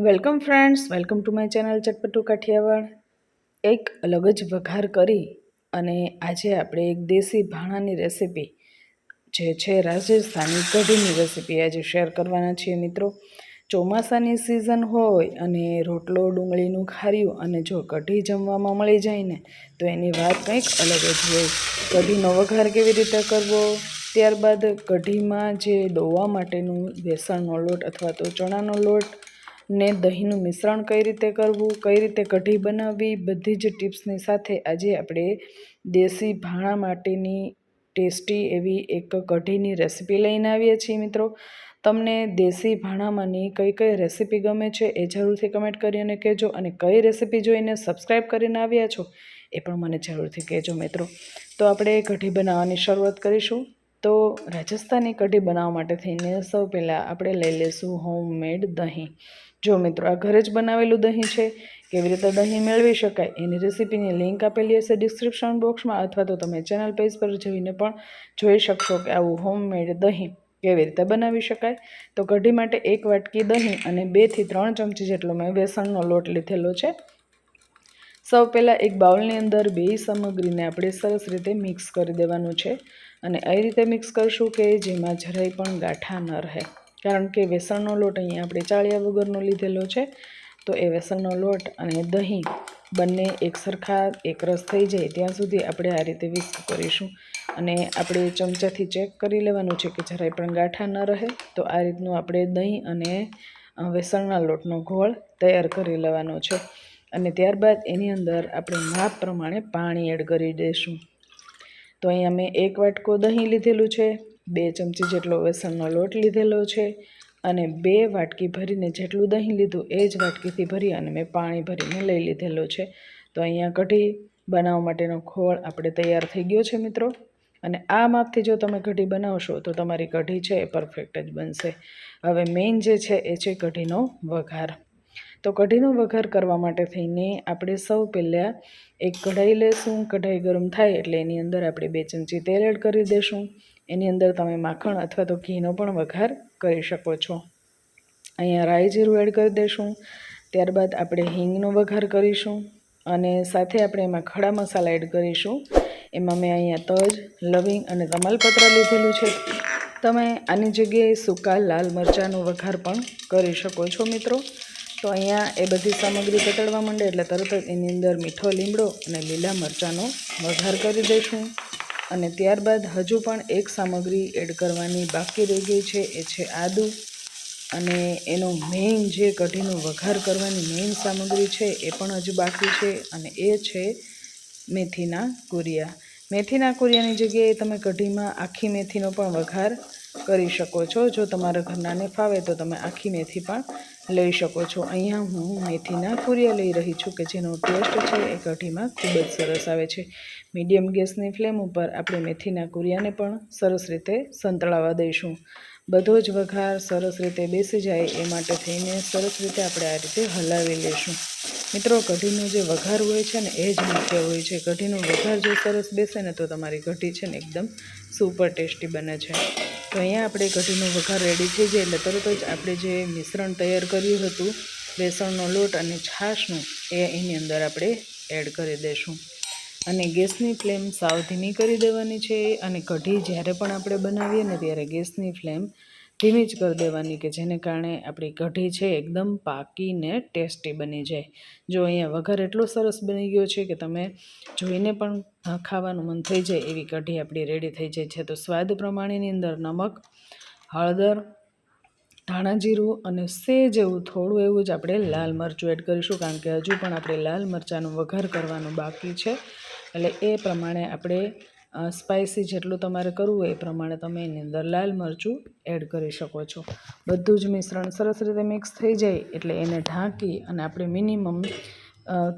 Welcome friends, welcome to my channel Chatpatu Kathiawad. એક અલગ જ વઘાર કરી અને આજે આપણે એક દેશી ભાણાની રેસીપી જે છે રાજસ્થાની કઢીની રેસીપી આજે શેર કરવાના છીએ મિત્રો. ચોમાસાની સિઝન હોય અને રોટલો ડુંગળીનું ખાર્યું અને જો કઢી જમવામાં મળી જાય ને તો એની વાત કંઈક અલગ જ હોય. કઢીનો વઘાર કેવી રીતે કરવો, ત્યારબાદ કઢીમાં જે ડોવા માટેનું બેસણનો લોટ અથવા તો ચણાનો લોટ ને દહીંનું મિશ્રણ કઈ રીતે કરવું, કઈ રીતે કઢી બનાવવી, બધી જ ટિપ્સની સાથે આજે આપણે દેશી ભાણા માટેની ટેસ્ટી એવી એક કઢીની રેસીપી લઈને આવીએ છીએ મિત્રો. તમને દેશી ભાણામાંની કઈ કઈ રેસીપી ગમે છે એ જરૂરથી કમેન્ટ કરીને કહેજો, અને કઈ રેસીપી જોઈને સબસ્ક્રાઈબ કરીને આવ્યા છો એ પણ મને જરૂરથી કહેજો મિત્રો. તો આપણે કઢી બનાવવાની શરૂઆત કરીશું. તો રાજસ્થાની કઢી બનાવવા માટે થઈને સૌ પહેલાં આપણે લઈ લઈશું હોમમેડ દહીં. જો મિત્રો, આ ઘરે જ બનાવેલું દહીં છે. કેવી રીતે દહીં મેળવી શકાય એની રેસીપીની લિંક આપેલી હશે ડિસ્ક્રિપ્શન બોક્સમાં, અથવા તો તમે ચેનલ પેજ પર જઈને પણ જોઈ શકશો કે આવું હોમમેડ દહીં કેવી રીતે બનાવી શકાય. તો કઢી માટે 1 વાટકી દહીં અને 2 થી 3 ચમચી જેટલો મેં બેસણનો લોટ લીધેલો છે. સૌ પહેલાં એક બાઉલની અંદર બે સામગ્રીને આપણે સરસ રીતે મિક્સ કરી દેવાનું છે, અને એ રીતે મિક્સ કરશું કે જેમાં જરાય પણ ગાંઠા ન રહે. કારણ કે બેસણનો લોટ અહીંયા આપણે ચાળિયા વગરનો લીધેલો છે. તો એ બેસણનો લોટ અને દહીં બંને એકસરખા એકરસ થઈ જાય ત્યાં સુધી આપણે આ રીતે વિસ્ક કરીશું, અને આપણે ચમચાથી ચેક કરી લેવાનું છે કે જરાય પણ ગાંઠા ન રહે. તો આ રીતનું આપણે દહીં અને બેસણના લોટનો ઘોળ તૈયાર કરી લેવાનો છે, અને ત્યારબાદ એની અંદર આપણે માપ પ્રમાણે પાણી એડ કરી દઈશું. તો અહીંયા મેં 1 વાટકો દહીં લીધેલું છે, 2 ચમચી જેટલો બેસણનો લોટ લીધેલો છે, અને 2 વાટકી ભરીને જેટલું દહીં લીધું એ જ વાટકીથી ભરી અને મેં પાણી ભરીને લઈ લીધેલો છે. તો અહીંયા કઢી બનાવવા માટેનો ખોળ આપણે તૈયાર થઈ ગયો છે મિત્રો. અને આ માપથી જો તમે કઢી બનાવશો તો તમારી કઢી છે એ પરફેક્ટ જ બનશે. હવે મેઇન જે છે એ છે કઢીનો વઘાર. તો કઢીનો વઘાર કરવા માટે થઈને આપણે સૌ પહેલાં એક કઢાઈ લેશું. કઢાઈ ગરમ થાય એટલે એની અંદર આપણે 2 ચમચી તેલ એડ કરી દઈશું. એની અંદર તમે માખણ અથવા તો ઘીનો પણ વઘાર કરી શકો છો. અહીંયા રાઈ જીરું એડ કરી દઈશું. ત્યારબાદ આપણે હિંગનો વઘાર કરીશું, અને સાથે આપણે એમાં ખડા મસાલા એડ કરીશું. એમાં મેં અહીંયા તજ, લવિંગ અને તમાલપત્ર લીધેલું છે. તમે આની જગ્યાએ સૂકા લાલ મરચાંનો વઘાર પણ કરી શકો છો મિત્રો. તો અહીંયા એ બધી સામગ્રી કતળવા માંડે એટલે તરત જ એની અંદર મીઠો લીમડો અને લીલા મરચાંનો વઘાર કરી દઈશું. અને ત્યારબાદ હજુ પણ એક સામગ્રી એડ કરવાની બાકી રહી ગઈ છે, એ છે આદું. અને એનો મેઇન જે કઢીનો વઘાર કરવાની મેઇન સામગ્રી છે એ પણ હજુ બાકી છે, અને એ છે મેથીના કુરિયા. મેથીના કુરિયાની જગ્યાએ તમે કઢીમાં આખી મેથીનો પણ વઘાર કરી શકો છો. જો તમારા ઘરનાને ફાવે તો તમે આખી મેથી પણ લઈ શકો છો. અહીંયા હું મેથીના કુરિયા લઈ રહી છું કે જેનો ટેસ્ટ છે એ કઢીમાં ખૂબ જ સરસ આવે છે. મીડિયમ ગેસની ફ્લેમ ઉપર આપણે મેથીના કુરિયાને પણ સરસ રીતે સંતળાવા દઈશું. બધો જ વઘાર સરસ રીતે બેસી જાય એ માટે થઈને સરસ રીતે આપણે આ રીતે હલાવી લઈશું. મિત્રો, કઢીનો જે વઘાર હોય છે ને એ જ મુખ્ય હોય છે. કઢીનો વઘાર જો સરસ બેસે ને તો તમારી કઢી છે ને એકદમ સુપર ટેસ્ટી બને છે. તો અહીંયા આપણે કઢીનો વઘાર રેડી થઈ જાય એટલે તરત જ આપણે જે મિશ્રણ તૈયાર કર્યું હતું બેસણનો લોટ અને છાશનું એ એની અંદર આપણે એડ કરી દઈશું. અને ગેસની ફ્લેમ સાવ ધીમી કરી દેવાની છે. અને કઢી જ્યારે પણ આપણે બનાવીએ ને ત્યારે ગેસની ફ્લેમ ધીમી જ કરી દેવાની, કે જેને કારણે આપણી કઢી છે એકદમ પાકીને ટેસ્ટી બની જાય. જો અહીંયા વઘાર એટલો સરસ બની ગયો છે કે તમે જોઈને પણ ખાવાનું મન થઈ જાય એવી કઢી આપણી રેડી થઈ જાય છે. તો સ્વાદ પ્રમાણેની અંદર નમક, હળદર, ધાણા જીરું અને સેજ એવું થોડું એવું જ આપણે લાલ મરચું એડ કરીશું, કારણ કે હજુ પણ આપણે લાલ મરચાંનો વઘાર કરવાનો બાકી છે. એટલે એ પ્રમાણે આપણે સ્પાઇસી જેટલું તમારે કરવું હોય એ પ્રમાણે તમે એની અંદર લાલ મરચું એડ કરી શકો છો. બધું જ મિશ્રણ સરસ રીતે મિક્સ થઈ જાય એટલે એને ઢાંકી અને આપણે મિનિમમ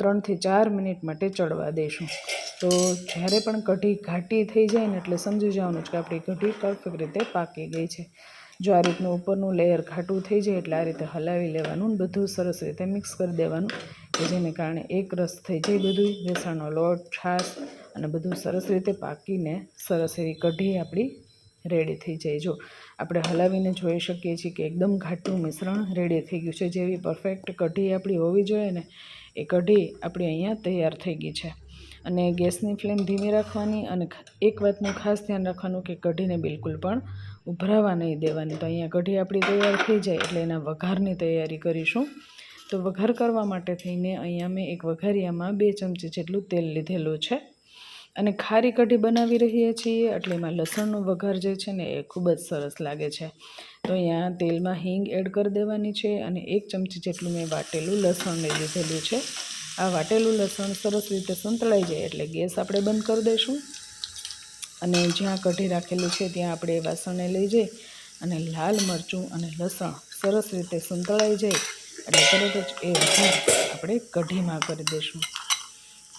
3 થી 4 મિનિટ માટે ચડવા દઈશું. તો જ્યારે પણ કઢી ઘાટી થઈ જાય ને એટલે સમજી જવાનું છે કે આપણી કઢી પરફેક્ટ રીતે પાકી ગઈ છે. જો આ રીતનું ઉપરનું લેયર ઘાટું થઈ જાય એટલે આ રીતે હલાવી લેવાનું, બધું સરસ રીતે મિક્સ કરી દેવાનું, કે જેને કારણે એક રસ થઈ જાય બધું બેસણનો લોટ, છાશ અને બધું સરસ રીતે પાકીને સરસ એવી કઢી આપણી રેડી થઈ જાય. જો આપણે હલાવીને જોઈ શકીએ છીએ કે એકદમ ઘાટું મિશ્રણ રેડી થઈ ગયું છે. જેવી પરફેક્ટ કઢી આપણી હોવી જોઈએ ને એ કઢી આપણી અહીંયા તૈયાર થઈ ગઈ છે. અને ગેસની ફ્લેમ ધીમી રાખવાની અને એક વાતનું ખાસ ધ્યાન રાખવાનું કે કઢીને બિલકુલ પણ ઉભરાવા નહીં દેવાની. તો અહીંયા કઢી આપણી તૈયાર થઈ જાય એટલે એના વઘારની તૈયારી કરીશું. તો વઘાર કરવા માટે થઈને અહીંયા મેં એક વઘારિયામાં 2 ચમચી જેટલું તેલ લીધેલું છે. અને ખારી કઢી બનાવી રહીએ છીએ એટલે એમાં લસણનો વઘાર જે છે ને એ ખૂબ જ સરસ લાગે છે. તો અહીંયા તેલમાં હિંગ એડ કરી દેવાની છે અને 1 ચમચી જેટલું મેં વાટેલું લસણ લઈ લીધેલું છે. આ વાટેલું લસણ સરસ રીતે સંતળાઈ જાય એટલે ગેસ આપણે બંધ કરી દઈશું. અને જ્યાં કઢી રાખેલું છે ત્યાં આપણે એ વાસણને લઈ જઈ અને લાલ મરચું અને લસણ સરસ રીતે સંતળાઈ જાય એટલે તરત જ એ વઘાર આપણે કઢીમાં કરી દઈશું.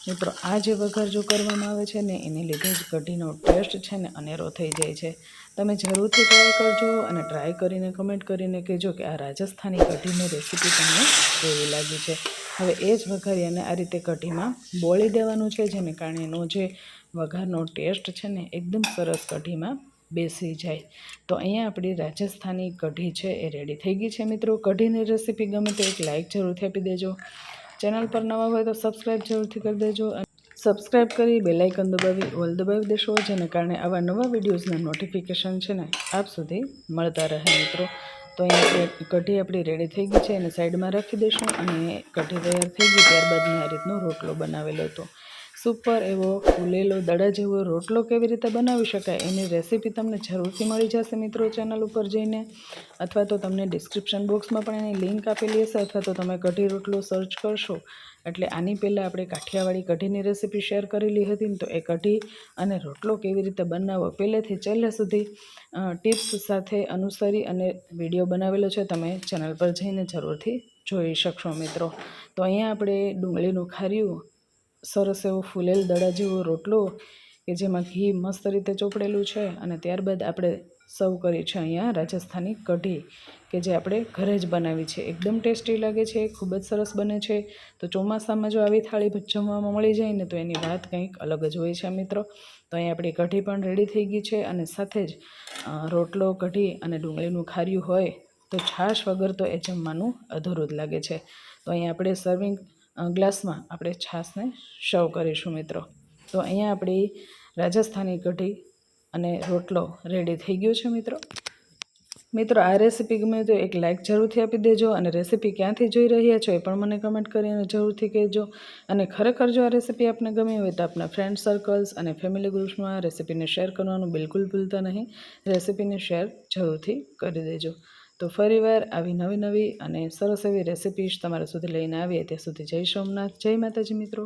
મિત્રો આ જે વઘાર જો કરવામાં આવે છે ને એને લીધે જ કઢીનો ટેસ્ટ છે ને અનેરો થઈ જાય છે. તમે જરૂરથી ટ્રાય કરજો અને ટ્રાય કરીને કમેન્ટ કરીને કહેજો કે આ રાજસ્થાની કઢીની રેસીપી તમને કેવી લાગી છે. હવે એ જ વઘારિયાને આ રીતે કઢીમાં બોળી દેવાનું છે, જેને કારણે એનો જે વઘારનો ટેસ્ટ છે ને એકદમ સરસ કઢીમાં બેસી જાય. તો અહીંયા આપણી રાજસ્થાની કઢી છે એ રેડી થઈ ગઈ છે. મિત્રો કઢીની રેસીપી ગમે તો એક લાઇક જરૂરથી આપી દેજો. ચેનલ પર નવા હોય તો સબસ્ક્રાઈબ જરૂરથી કરી દેજો. સબસ્ક્રાઈબ કરી બેલ આઇકન દબાવી ઓલ દબાવી દેશો, જેને કારણે આવા નવા વિડીયોઝના નોટિફિકેશન છે ને આપ સુધી મળતા રહે. મિત્રો તો અહીંયા કઢી આપણી રેડી થઈ ગઈ છે એને સાઈડમાં રાખી દઈશું. અને કઢી તૈયાર થઈ ગઈ ત્યારબાદ મેં આ રીતનો રોટલો બનાવેલો હતો. સુપર એવો ફૂલેલો દડા જેવો રોટલો કેવી રીતે બનાવી શકાય એની રેસીપી તમને જરૂરથી મળી જશે મિત્રો ચેનલ ઉપર જઈને, અથવા તો તમને ડિસ્ક્રિપ્શન બોક્સમાં પણ એની લિંક આપેલી હશે, અથવા તો તમે કઢી રોટલો સર્ચ કરશો એટલે આની પહેલાં આપણે કાઠિયાવાડી કઢીની રેસીપી શેર કરેલી હતી ને, તો એ કઢી અને રોટલો કેવી રીતે બનાવવો પહેલેથી છેલ્લે સુધી ટિપ્સ સાથે અનુસરી અને વિડીયો બનાવેલો છે, તમે ચેનલ પર જઈને જરૂરથી જોઈ શકશો મિત્રો. તો અહીંયા આપણે ડુંગળીનું ખાર્યું સરસ એવો ફૂલેલ દડા જેવો રોટલો કે જેમાં ઘી મસ્ત રીતે ચોપડેલું છે અને ત્યારબાદ આપણે સર્વ કરી છે અહીંયા રાજસ્થાની કઢી કે જે આપણે ઘરે જ બનાવી છે. એકદમ ટેસ્ટી લાગે છે, ખૂબ જ સરસ બને છે. તો ચોમાસામાં જો આવી થાળી જમવામાં મળી જાય ને તો એની વાત કંઈક અલગ જ હોય છે મિત્રો. તો અહીં આપણી કઢી પણ રેડી થઈ ગઈ છે અને સાથે જ રોટલો, કઢી અને ડુંગળીનું ખાર્યું હોય તો છાશ વગર તો એ જમવાનું અધૂરું જ લાગે છે. તો અહીં આપણે સર્વિંગ ગ્લાસમાં આપણે છાશને સર્વ કરીશું મિત્રો. તો અહીંયા આપણી રાજસ્થાની કઢી અને રોટલો રેડી થઈ ગયો છે મિત્રો. મિત્રો આ રેસીપી ગમે તો એક લાઇક જરૂરથી આપી દેજો અને રેસીપી ક્યાંથી જોઈ રહ્યા છો એ પણ મને કમેન્ટ કરીને જરૂરથી કહેજો. અને ખરેખર જો આ રેસીપી આપને ગમી હોય તો આપના ફ્રેન્ડ સર્કલ્સ અને ફેમિલી ગ્રુપ્સમાં આ રેસીપીને શેર કરવાનું બિલકુલ ભૂલતા નહીં. રેસીપીને શેર જરૂરથી કરી દેજો. તો ફરીવાર આવી નવી અને સરસ એવી રેસીપીસ તમારા સુધી લઈને આવીએ ત્યાં સુધી જય સોમનાથ, જય માતાજી મિત્રો.